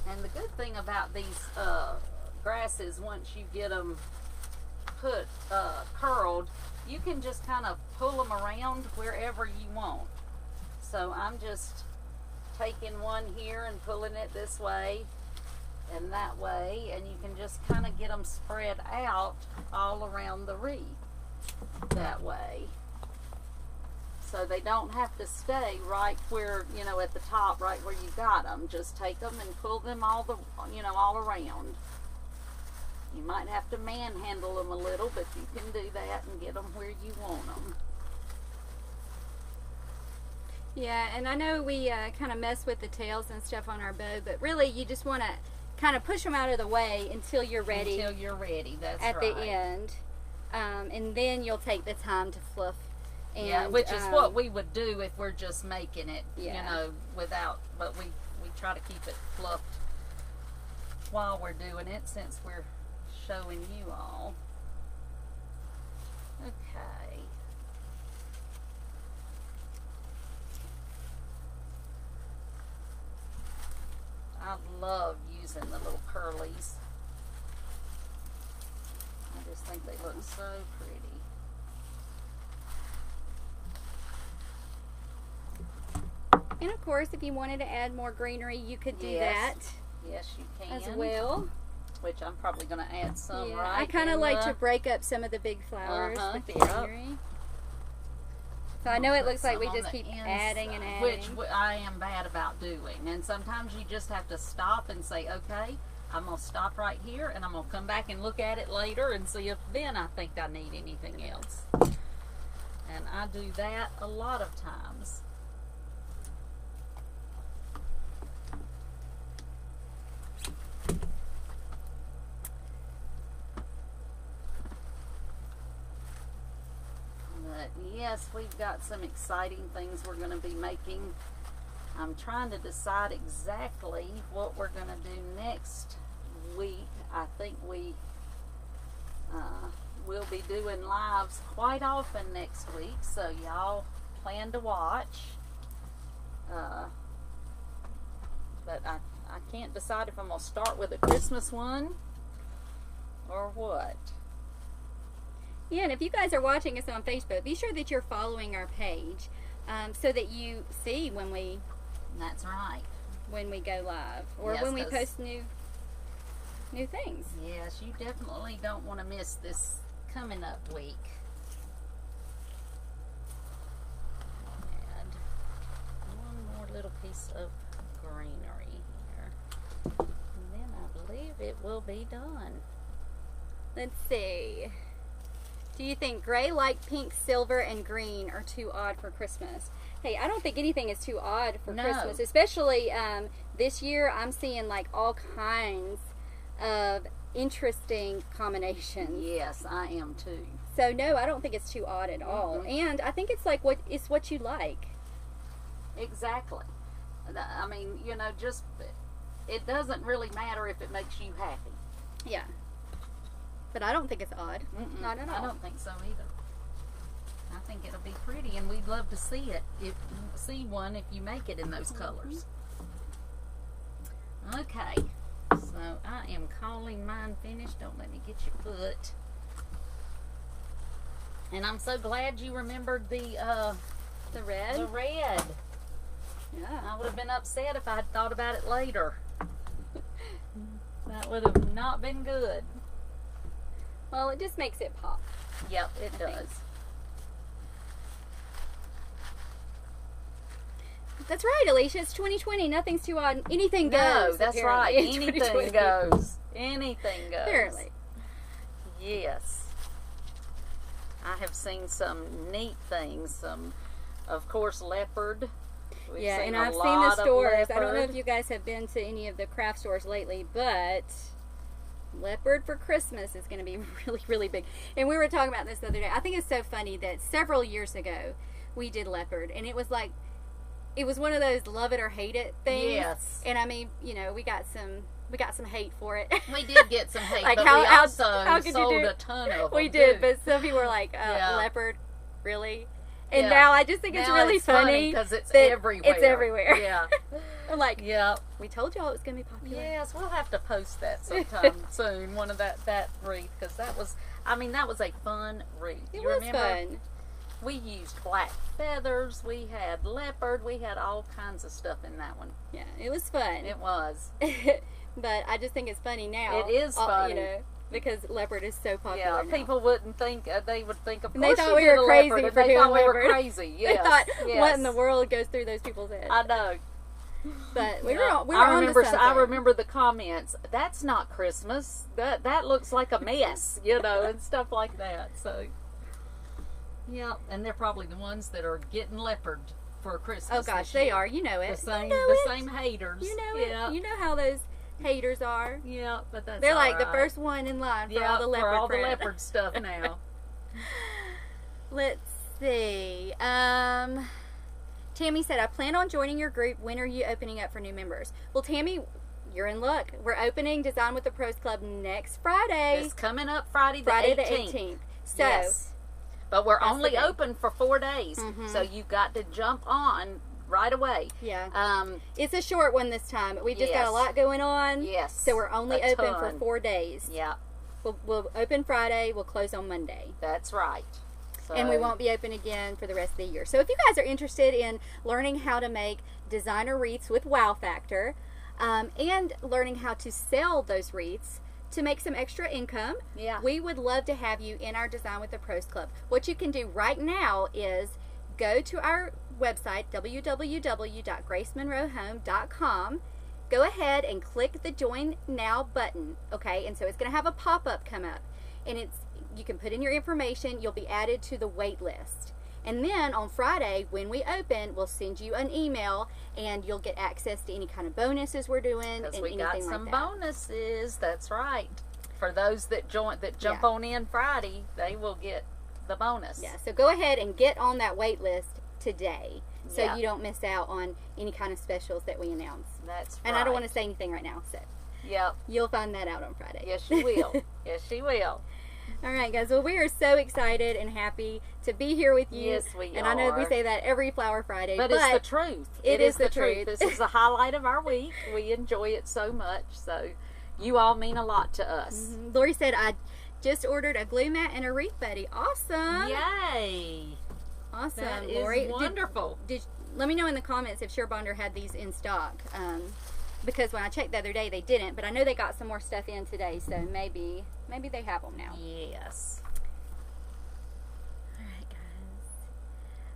And the good thing about these grasses, once you get them put curled, you can just kind of pull them around wherever you want. So I'm just taking one here and pulling it this way and that way, and you can just kind of get them spread out all around the wreath that way. So they don't have to stay right where, you know, at the top, right where you got them. Just take them and pull them all the, you know, all around. You might have to manhandle them a little, but you can do that and get them where you want them. Yeah, and I know we kind of mess with the tails and stuff on our bow, but really you just want to kind of push them out of the way until you're ready. Until you're ready, that's at right. the end. And then you'll take the time to fluff. And, yeah, which is what we would do if we're just making it, yeah. you know, without, but we try to keep it fluffed while we're doing it, since we're showing you all. Okay. I love using the little curlies. I just think they look so pretty. And of course, if you wanted to add more greenery, you could do that. Yes, you can. As well. Which I'm probably going to add some, yeah, right? I kind of like to break up some of the big flowers with the greenery. So I know it looks like we just keep adding and adding. Which I am bad about doing. And sometimes you just have to stop and say, okay, I'm going to stop right here, and I'm going to come back and look at it later and see if then I think I need anything else. And I do that a lot of times. Yes, we've got some exciting things we're going to be making. I'm trying to decide exactly what we're going to do next week. I think we will be doing lives quite often next week, so y'all plan to watch. But I can't decide if I'm going to start with a Christmas one or what. Yeah, and if you guys are watching us on Facebook, be sure that you're following our page so that you see when we. That's right. When we go live, or when we post new things. Yes, you definitely don't want to miss this coming up week. And one more little piece of greenery here, and then I believe it will be done. Let's see. Do you think gray, light pink, silver, and green are too odd for Christmas? Hey, I don't think anything is too odd for Christmas, especially this year. I'm seeing like all kinds of interesting combinations. Yes, I am too. So no, I don't think it's too odd at all. And I think it's like what you like. Exactly. I mean, you know, just it doesn't really matter if it makes you happy. Yeah. But I don't think it's odd. Not at all. I don't think so either. I think it'll be pretty, and we'd love to see it. See one if you make it in those colors. Okay, so I am calling mine finished. Don't let me get your foot. And I'm so glad you remembered the red. The red. Yeah. I would have been upset if I had thought about it later. That would have not been good. Well, it just makes it pop. Yep, it does. That's right, Alicia. It's 2020. Nothing's too odd. Anything goes. No, that's right. apparently, in Anything 2020. goes. Anything goes. Apparently. Yes. I have seen some neat things. Some, of course, leopard. We've Yeah, seen and a I've seen lot the of stores. I don't know leopard. if you guys have been to any of the craft stores lately, but leopard for Christmas is going to be really, really big. And we were talking about this the other day. I think it's so funny that several years ago we did leopard, and it was like, it was one of those love it or hate it things. Yes. And I mean, you know, we got some hate for it. We did get some hate, Like, but how- we how- also how could you sold do- a ton of them. We did, too. but some people were like, Yeah. leopard, really? And Yeah. now I just think it's Now really it's funny because it's that everywhere. It's everywhere. Yeah. I'm like, Yeah. we told y'all it was going to be popular. Yes, we'll have to post that sometime soon. One of that wreath, because that was a fun wreath. It You was remember? fun. We used black feathers. We had leopard. We had all kinds of stuff in that one. Yeah, it was fun. It was. But I just think it's funny now. It is funny. You know, because leopard is so popular Yeah, now. people wouldn't think. They would think, of And they course, thought you we did were a crazy leopard, and for they doing thought we were leopard. crazy. Yes. They thought, yes. what in the world goes through those people's heads? I know. But we Yeah. were I on remember. to something. I remember the comments. That's not Christmas. That looks like a mess, you know, and stuff like that. So, yeah, and they're probably the ones that are getting leopard for Christmas. Oh gosh, this they year. are. You know it. The same, you know the it. same haters. You know yeah. it. You know how those haters are. Yeah, but that's They're like all the right. first one in line for yeah, all the leopard for all the print. leopard stuff now. Let's see. Tammy said, I plan on joining your group. When are you opening up for new members? Well, Tammy, you're in luck. We're opening Design with the Pros Club next Friday. It's coming up Friday the Friday 18th. the 18th. So, Yes. But we're That's only the day. open for 4 days, Mhm. so you've got to jump on right away. yeah. It's a short one this time. We just got Yes. a lot going on. Yes. So we're only a open for ton. 4 days. Yeah, We'll open Friday. We'll close on Monday. that's right. So, And we won't be open again for the rest of the year. So if you guys are interested in learning how to make designer wreaths with wow factor, and learning how to sell those wreaths to make some extra income, Yeah. we would love to have you in our Design with the Pros Club. What you can do right now is go to our website, www.gracemonroehome.com. Go ahead and click the Join Now button, okay? And so it's going to have a pop-up come up. And you can put in your information. You'll be added to the wait list. And then on Friday, when we open, we'll send you an email, and you'll get access to any kind of bonuses we're doing and Because we anything got like some that. bonuses. That's right. For those that jump Yeah. on in Friday, they will get the bonus. Yeah, so go ahead and get on that wait list today, so Yeah. you don't miss out on any kind of specials that we announce. That's right. And I don't want to say anything right now, so Yep. you'll find that out on Friday. Yes, she will. Yes, she will. All right, guys. Well, we are so excited and happy to be here with you. Yes, we And I know we are. say that every Flower Friday, But it's the truth. it is the truth. This is the highlight of our week. We enjoy it so much. So you all mean a lot to us. Lori said, I just ordered a glue mat and a wreath buddy. Awesome. Yay. Awesome. That is Lori, wonderful. let me know in the comments if Surebonder had these in stock. Because when I checked the other day, they didn't. But I know they got some more stuff in today, so maybe they have them now. Yes. All right,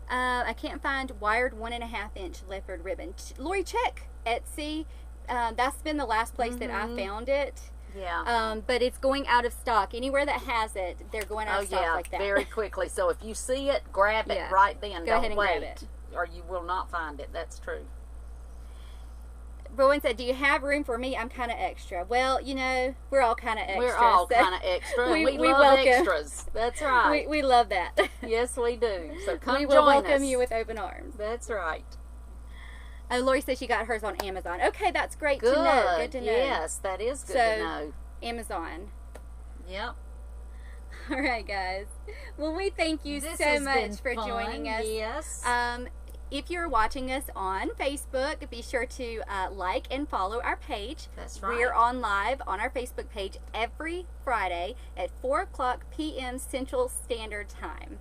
guys. I can't find wired 1.5-inch leopard ribbon. Lori, check Etsy. That's been the last place that I found it. Yeah. But it's going out of stock. Anywhere that has it, they're going out Oh of stock yeah, like that. very quickly. So if you see it, grab it Yeah. right then. Go Don't ahead and wait, grab it. or you will not find it. That's true. Rowan said, do you have room for me? I'm kind of extra. Well, you know, we're all kind of extra. We're all so kind of extra. And we we love welcome- extras. That's right. we love that. Yes, we do. So come we join will welcome us. you with open arms. That's right. Oh, Lori says she got hers on Amazon. Okay, that's great Good. to know. Good to know. Yes, that is good So- to know. Amazon. Yep. All right, guys. Well, we thank you This so has much been for fun. joining us. Yes. If you're watching us on Facebook, be sure to like and follow our page. That's right. We're on live on our Facebook page every Friday at 4 o'clock p.m. Central Standard Time.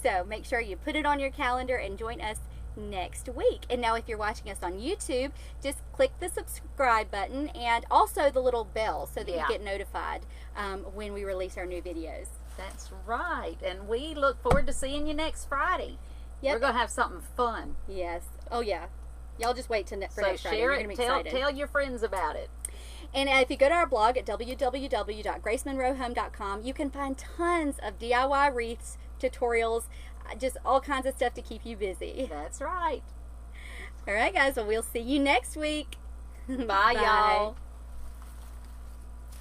So make sure you put it on your calendar and join us next week. And now if you're watching us on YouTube, just click the subscribe button and also the little bell so that you get notified when we release our new videos. That's right. And we look forward to seeing you next Friday. Yep. We're going to have something fun. Yes. Oh, yeah. Y'all just wait for next Friday. Share it. Tell your friends about it. And if you go to our blog at www.gracemonroehome.com, you can find tons of DIY wreaths, tutorials, just all kinds of stuff to keep you busy. That's right. All right, guys. Well, we'll see you next week. Bye, y'all.